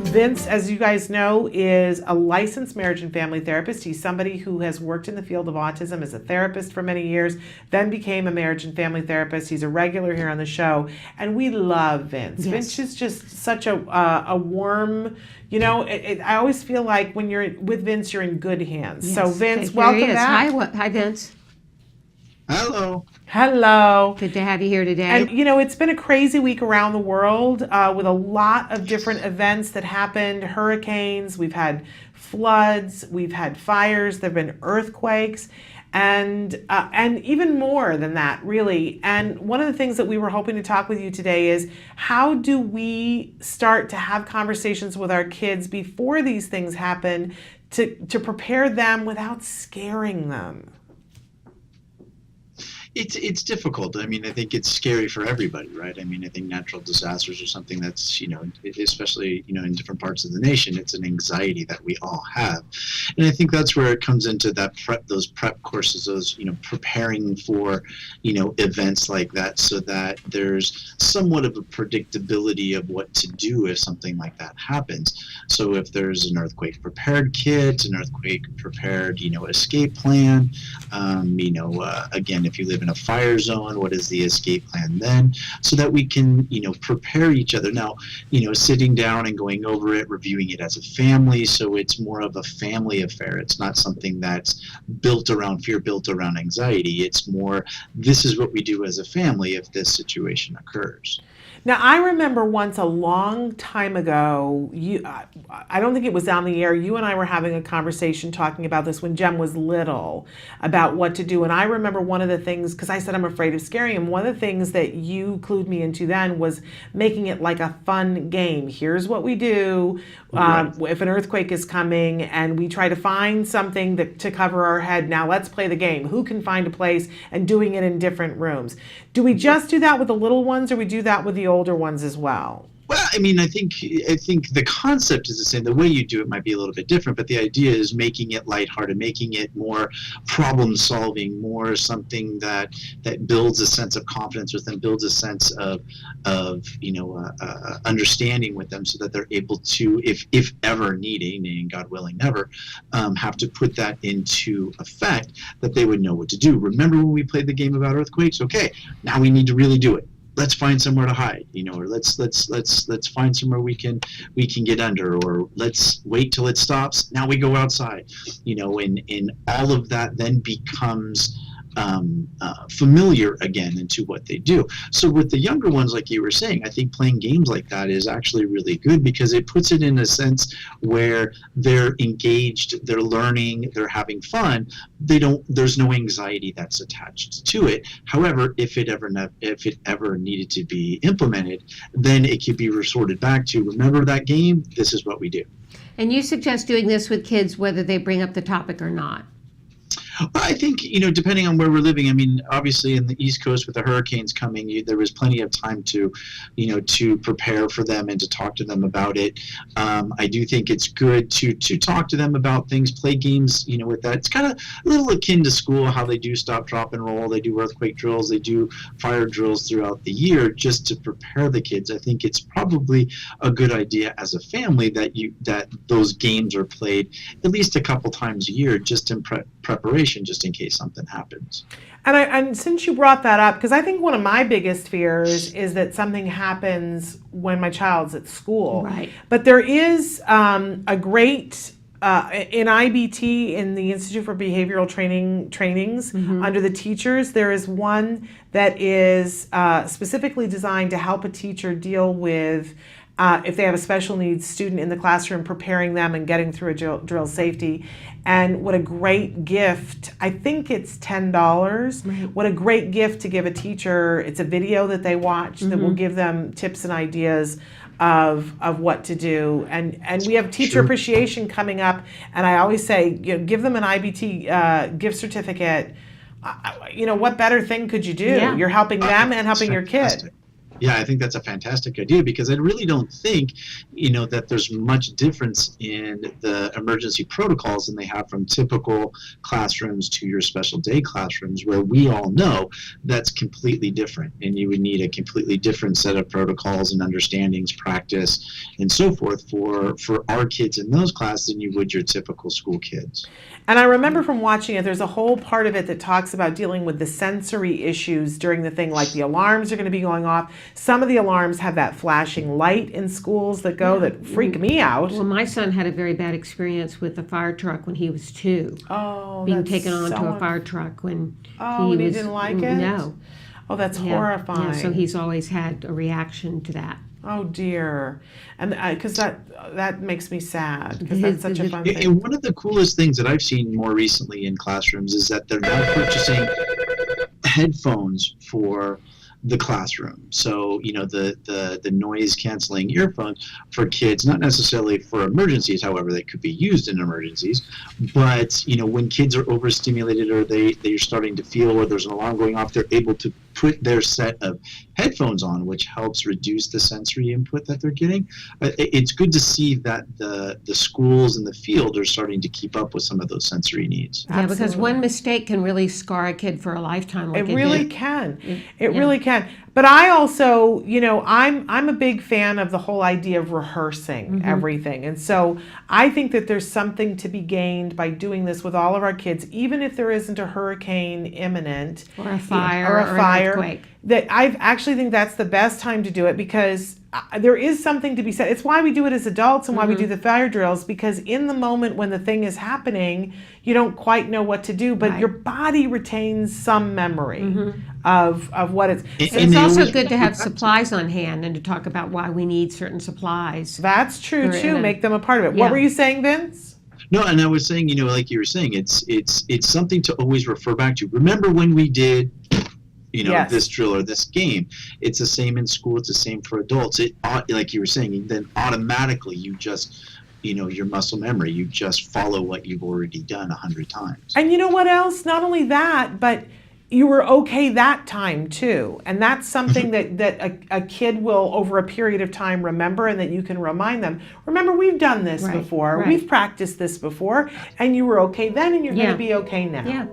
Vince, as you guys know, is a licensed marriage and family therapist. He's somebody who has worked in the field of autism as a therapist for many years, then became a marriage and family therapist. He's a regular here on the show, and we love Vince. Yes. Vince is just such a warm, I always feel like when you're with Vince, you're in good hands. Yes. So Vince, Here welcome he is. back. Hi, Vince. Hello. Hello. Good to have you here today. And, it's been a crazy week around the world with a lot of different events that happened, hurricanes, we've had floods, we've had fires, there have been earthquakes, and even more than that, really. And one of the things that we were hoping to talk with you today is how do we start to have conversations with our kids before these things happen to prepare them without scaring them? It's difficult. I mean, I think it's scary for everybody, right? I mean, I think natural disasters are something that's, especially, in different parts of the nation, it's an anxiety that we all have. And I think that's where it comes into those prep courses, those, preparing for, events like that, so that there's somewhat of a predictability of what to do if something like that happens. So if there's an earthquake prepared kit, an earthquake prepared, escape plan, again, if you live in a fire zone, what is the escape plan then, so that we can prepare each other. Now, sitting down and going over it, reviewing it as a family, so it's more of a family affair. It's not something that's built around fear, built around anxiety. It's more, this is what we do as a family if this situation occurs. Now, I remember once a long time ago, I don't think it was on the air, you and I were having a conversation talking about this when Jem was little, about what to do. And I remember one of the things, because I said I'm afraid of scaring him, one of the things that you clued me into then was making it like a fun game. Here's what we do if an earthquake is coming, and we try to find something to cover our head. Now let's play the game. Who can find a place, and doing it in different rooms. Do we just do that with the little ones, or we do that with the older ones as well? Well, I mean, I think the concept is the same. The way you do it might be a little bit different, but the idea is making it lighthearted, making it more problem solving, more something that builds a sense of confidence with them, builds a sense of understanding with them, so that they're able to, if ever needing, and God willing never, have to put that into effect, that they would know what to do. Remember when we played the game about earthquakes? Okay, now we need to really do it. Let's find somewhere to hide, or let's find somewhere we can get under, or let's wait till it stops. Now we go outside, and all of that then becomes familiar again into what they do. So with the younger ones, like you were saying, I think playing games like that is actually really good, because it puts it in a sense where they're engaged, they're learning, they're having fun. There's no anxiety that's attached to it. However, if it ever needed to be implemented, then it could be resorted back to, remember that game? This is what we do. And you suggest doing this with kids whether they bring up the topic or not. I think, depending on where we're living, I mean, obviously in the East Coast with the hurricanes coming, there was plenty of time to prepare for them and to talk to them about it. I do think it's good to talk to them about things, play games, with that. It's kind of a little akin to school, how they do stop, drop, and roll. They do earthquake drills. They do fire drills throughout the year just to prepare the kids. I think it's probably a good idea as a family that those games are played at least a couple times a year, just in preparation, just in case something happens. And since you brought that up, because I think one of my biggest fears is that something happens when my child's at school. Right. But there is a great in IBT, in the Institute for Behavioral trainings, under the teachers, there is one that is specifically designed to help a teacher deal with if they have a special needs student in the classroom, preparing them and getting through a drill safety. And what a great gift. I think it's $10. Right. What a great gift to give a teacher. It's a video that they watch that will give them tips and ideas of what to do. And we have teacher appreciation coming up. And I always say, give them an IBT gift certificate. What better thing could you do? Yeah. You're helping them and helping your kid. Yeah, I think that's a fantastic idea because I really don't think, that there's much difference in the emergency protocols than they have from typical classrooms to your special day classrooms, where we all know that's completely different, and you would need a completely different set of protocols and understandings, practice, and so forth for our kids in those classes than you would your typical school kids. And I remember from watching it, there's a whole part of it that talks about dealing with the sensory issues during the thing, like the alarms are going to be going off. Some of the alarms have that flashing light in schools that freak me out. Well, my son had a very bad experience with a fire truck when he was 2. Oh, being that's taken onto so a fire truck when Oh, he and he was, didn't like it? No. Oh, that's Yeah. horrifying. Yeah, so he's always had a reaction to that. Oh dear, and because that makes me sad because that's such a fun And thing. one of the coolest things that I've seen more recently in classrooms is that they're now purchasing headphones for the classroom. So, the noise canceling earphones for kids, not necessarily for emergencies, however, they could be used in emergencies. But, when kids are overstimulated or they're starting to feel where there's an alarm going off, they're able to put their set of headphones on, which helps reduce the sensory input that they're getting. It's good to see that the schools and the field are starting to keep up with some of those sensory needs. Yeah, because Absolutely. one mistake can really scar a kid for a lifetime. Like It really did. can. It Yeah. really can. But I also, I'm a big fan of the whole idea of rehearsing everything. And so I think that there's something to be gained by doing this with all of our kids, even if there isn't a hurricane imminent Or a fire or a or an fire. earthquake. That I actually think that's the best time to do it because there is something to be said. It's why we do it as adults and why we do the fire drills, because in the moment when the thing is happening, you don't quite know what to do, but Right. your body retains some memory of what it's. And And it's they also always- good to have supplies on hand and to talk about why we need certain supplies. That's true Or in too. a- Make them a part of it. Yeah. What were you saying, Vince? No, and I was saying, like you were saying, it's something to always refer back to. Remember when we did, Yes. this drill or this game? It's the same in school. It's the same for adults. Like you were saying, then automatically you just, your muscle memory, you just follow what you've already done 100 times. And you know what else? Not only that, but you were okay that time too. And that's something that a kid will, over a period of time, remember, and that you can remind them. Remember, we've done this Right, before. right. We've practiced this before, and you were okay then, and you're going Yeah. to be okay now. Yeah.